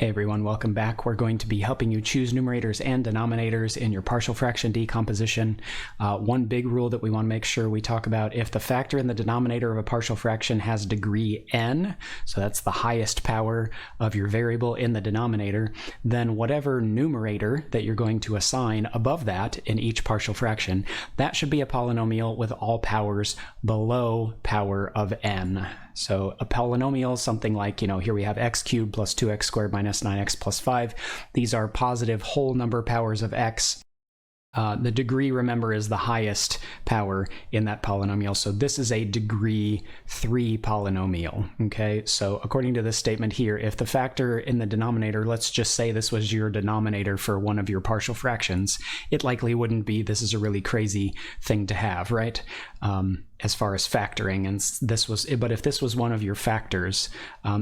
Hey everyone, welcome back. We're going to be helping you choose numerators and denominators in your partial fraction decomposition. One big rule that we want to make sure we talk about: if the factor in the denominator of a partial fraction has degree n, so that's the highest power of your variable in the denominator, then whatever numerator that you're going to assign above that in each partial fraction, that should be a polynomial with all powers below power of n. So a polynomial, something like, here we have x cubed plus 2x squared minus 9x plus 5. These are positive whole number powers of x. The degree, remember, is the highest power in that polynomial. So this is a degree 3 polynomial, okay? So according to this statement here, if the factor in the denominator, let's just say this was your denominator for one of your partial fractions, it likely wouldn't be. This is a really crazy thing to have, right? As far as factoring, and but if this was one of your factors,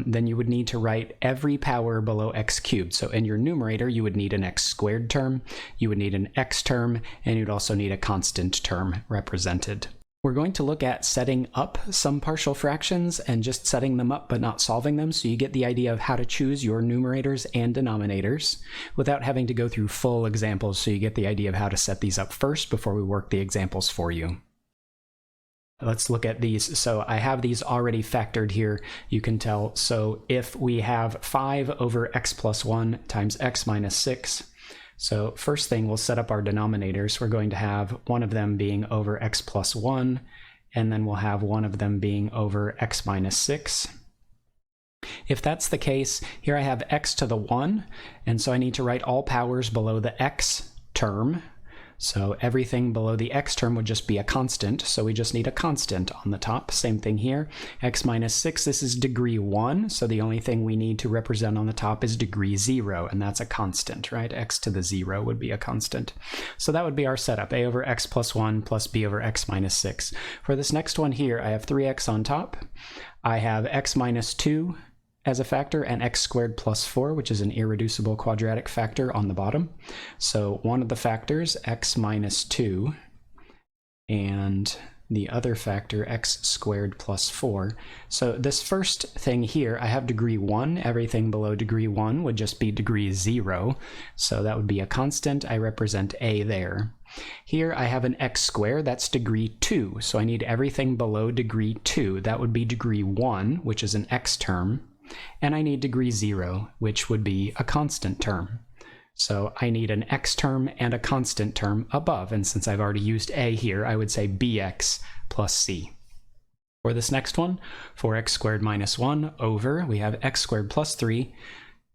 then you would need to write every power below x cubed. So in your numerator, you would need an x squared term, you would need an x term, and you'd also need a constant term represented. We're going to look at setting up some partial fractions and just setting them up but not solving them, so you get the idea of how to choose your numerators and denominators without having to go through full examples, so you get the idea of how to set these up first before we work the examples for you. Let's look at these. So I have these already factored here, you can tell. So if we have 5 over x plus 1 times x minus 6, so first thing, we'll set up our denominators. We're going to have one of them being over x plus 1, and then we'll have one of them being over x minus 6. If that's the case, here I have x to the 1, and so I need to write all powers below the x term. So everything below the x term would just be a constant, so we just need a constant on the top. Same thing here, x minus 6, this is degree 1, so the only thing we need to represent on the top is degree 0, and that's a constant, right? X to the 0 would be a constant. So that would be our setup, a over x plus 1 plus b over x minus 6. For this next one here, I have 3x on top, I have x minus 2 as a factor, and x squared plus 4, which is an irreducible quadratic factor, on the bottom. So one of the factors, x minus 2, and the other factor, x squared plus 4. So this first thing here, I have degree 1. Everything below degree 1 would just be degree 0. So that would be a constant. I represent a there. Here I have an x squared, that's degree 2. So I need everything below degree 2. That would be degree 1, which is an x term. And I need degree 0, which would be a constant term. So I need an x term and a constant term above, and since I've already used a here, I would say bx plus c. For this next one, 4x squared minus 1 over, we have x squared plus 3,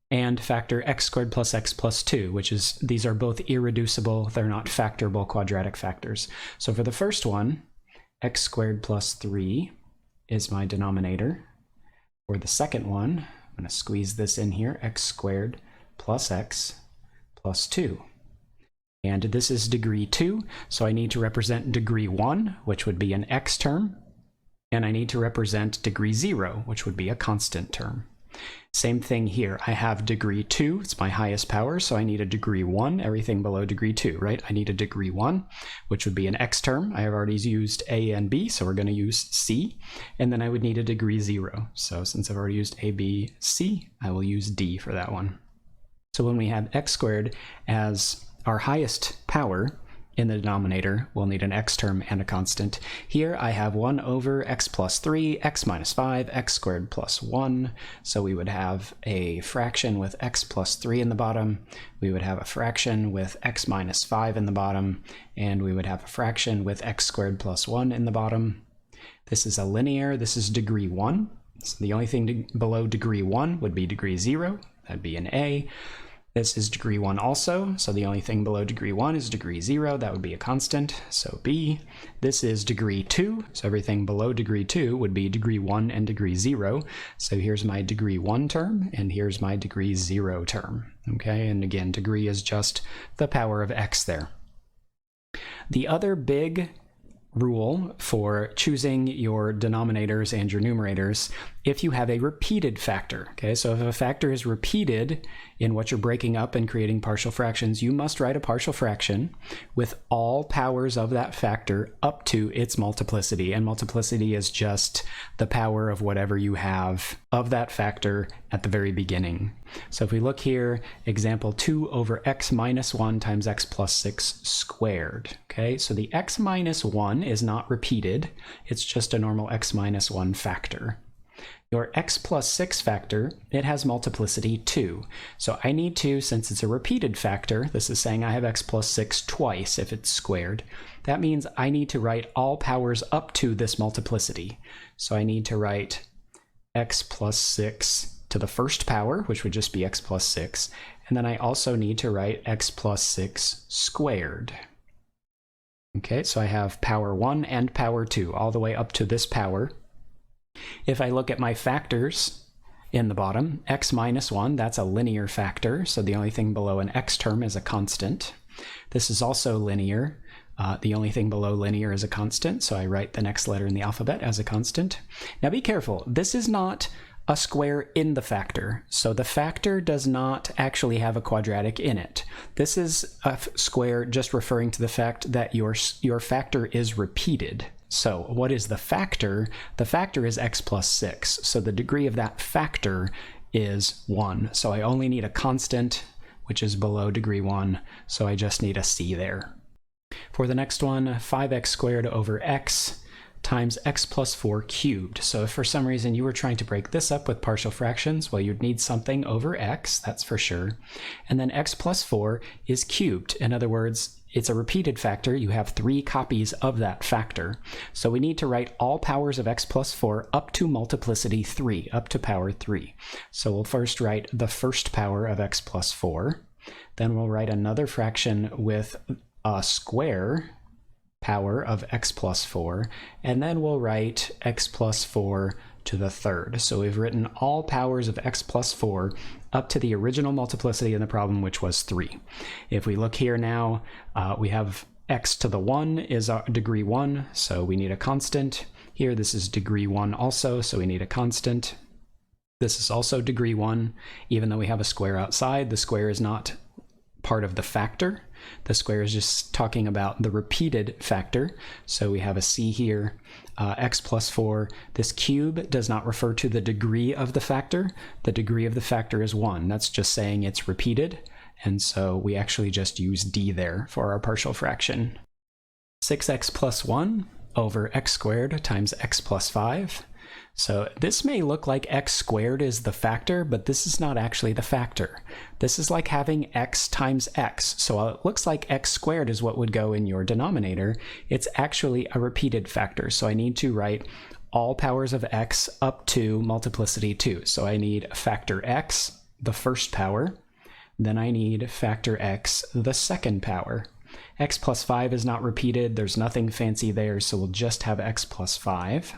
and factor x squared plus x plus 2, which is, these are both irreducible, they're not factorable quadratic factors. So for the first one, x squared plus 3 is my denominator. For the second one, I'm going to squeeze this in here, x squared plus x plus 2. And this is degree 2, so I need to represent degree 1, which would be an x term, and I need to represent degree 0, which would be a constant term. Same thing here, I have degree 2, it's my highest power, so I need a degree 1, everything below degree 2, right? I need a degree 1, which would be an x term. I have already used a and b, so we're going to use c, and then I would need a degree 0. So since I've already used a, b, c, I will use d for that one. So when we have x squared as our highest power in the denominator, we'll need an x term and a constant. Here I have 1 over x plus 3, x minus 5, x squared plus 1. So we would have a fraction with x plus 3 in the bottom, we would have a fraction with x minus 5 in the bottom, and we would have a fraction with x squared plus 1 in the bottom. This is a linear, this is degree 1. So the only thing below degree 1 would be degree 0, that'd be an a. This is degree 1 also, so the only thing below degree 1 is degree 0, that would be a constant, so b. This is degree 2, so everything below degree 2 would be degree 1 and degree 0. So here's my degree 1 term, and here's my degree 0 term, okay? And again, degree is just the power of x there. The other big rule for choosing your denominators and your numerators if you have a repeated factor. Okay, so if a factor is repeated in what you're breaking up and creating partial fractions, you must write a partial fraction with all powers of that factor up to its multiplicity. And multiplicity is just the power of whatever you have of that factor at the very beginning. So if we look here, example 2 over x minus 1 times x plus 6 squared. Okay, so the x minus 1 is not repeated. It's just a normal x minus 1 factor. Your x plus 6 factor, it has multiplicity 2. So I need to, since it's a repeated factor, this is saying I have x plus 6 twice if it's squared. That means I need to write all powers up to this multiplicity. So I need to write x plus 6 to the first power, which would just be x plus 6. And then I also need to write x plus 6 squared. Okay, so I have power 1 and power 2, all the way up to this power. If I look at my factors in the bottom, x minus 1, that's a linear factor, so the only thing below an x term is a constant. This is also linear. The only thing below linear is a constant, so I write the next letter in the alphabet as a constant. Now be careful, this is not a square in the factor, so the factor does not actually have a quadratic in it. This is a square just referring to the fact that your factor is repeated. So what is the factor? The factor is x plus 6, so the degree of that factor is 1. So I only need a constant, which is below degree 1, so I just need a c there. For the next one, 5x squared over x times x plus 4 cubed. So if for some reason you were trying to break this up with partial fractions, well, you'd need something over x, that's for sure. And then x plus 4 is cubed. In other words, it's a repeated factor. You have 3 copies of that factor. So we need to write all powers of x plus 4 up to multiplicity 3, up to power 3. So we'll first write the first power of x plus 4. Then we'll write another fraction with a square power of x plus 4, and then we'll write x plus 4 to the third. So we've written all powers of x plus 4 up to the original multiplicity in the problem, which was 3. If we look here now, we have x to the 1 is degree 1, so we need a constant. Here this is degree 1 also, so we need a constant. This is also degree 1. Even though we have a square outside, the square is not part of the factor. The square is just talking about the repeated factor. So we have a c here, x plus 4. This cube does not refer to the degree of the factor. The degree of the factor is 1. That's just saying it's repeated. And so we actually just use d there for our partial fraction. 6x plus 1 over x squared times x plus 5. So this may look like x squared is the factor, but this is not actually the factor. This is like having x times x. So it looks like x squared is what would go in your denominator. It's actually a repeated factor. So I need to write all powers of x up to multiplicity 2. So I need factor x, the first power. Then I need factor x, the second power. X plus 5 is not repeated. There's nothing fancy there, so we'll just have x plus 5.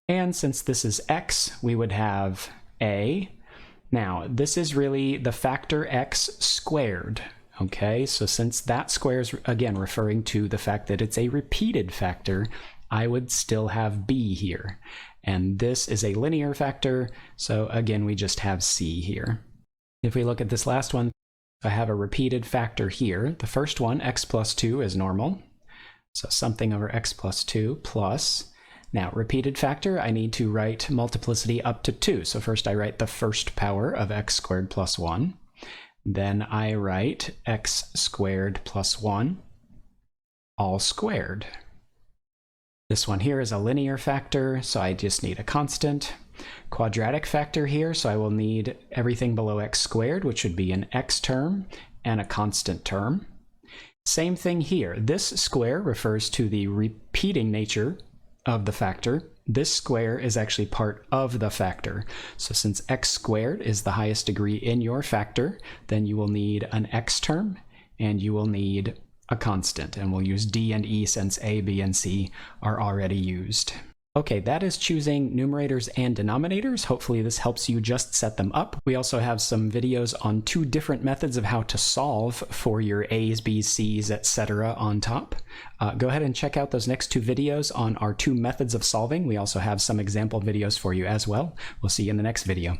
And since this is x, we would have a. Now, this is really the factor x squared, okay? So since that square is, again, referring to the fact that it's a repeated factor, I would still have b here. And this is a linear factor, so again, we just have c here. If we look at this last one, I have a repeated factor here. The first one, x plus 2, is normal. So something over x plus 2 plus. Now, repeated factor, I need to write multiplicity up to 2. So first I write the first power of x squared plus 1. Then I write x squared plus 1, all squared. This one here is a linear factor, so I just need a constant. Quadratic factor here, so I will need everything below x squared, which would be an x term and a constant term. Same thing here. This square refers to the repeating nature of the factor. This square is actually part of the factor. So since x squared is the highest degree in your factor, then you will need an x term and you will need a constant. And we'll use d and e since a, b, and c are already used. Okay, that is choosing numerators and denominators. Hopefully this helps you just set them up. We also have some videos on 2 different methods of how to solve for your A's, B's, C's, etc. on top. Go ahead and check out those next 2 videos on our 2 methods of solving. We also have some example videos for you as well. We'll see you in the next video.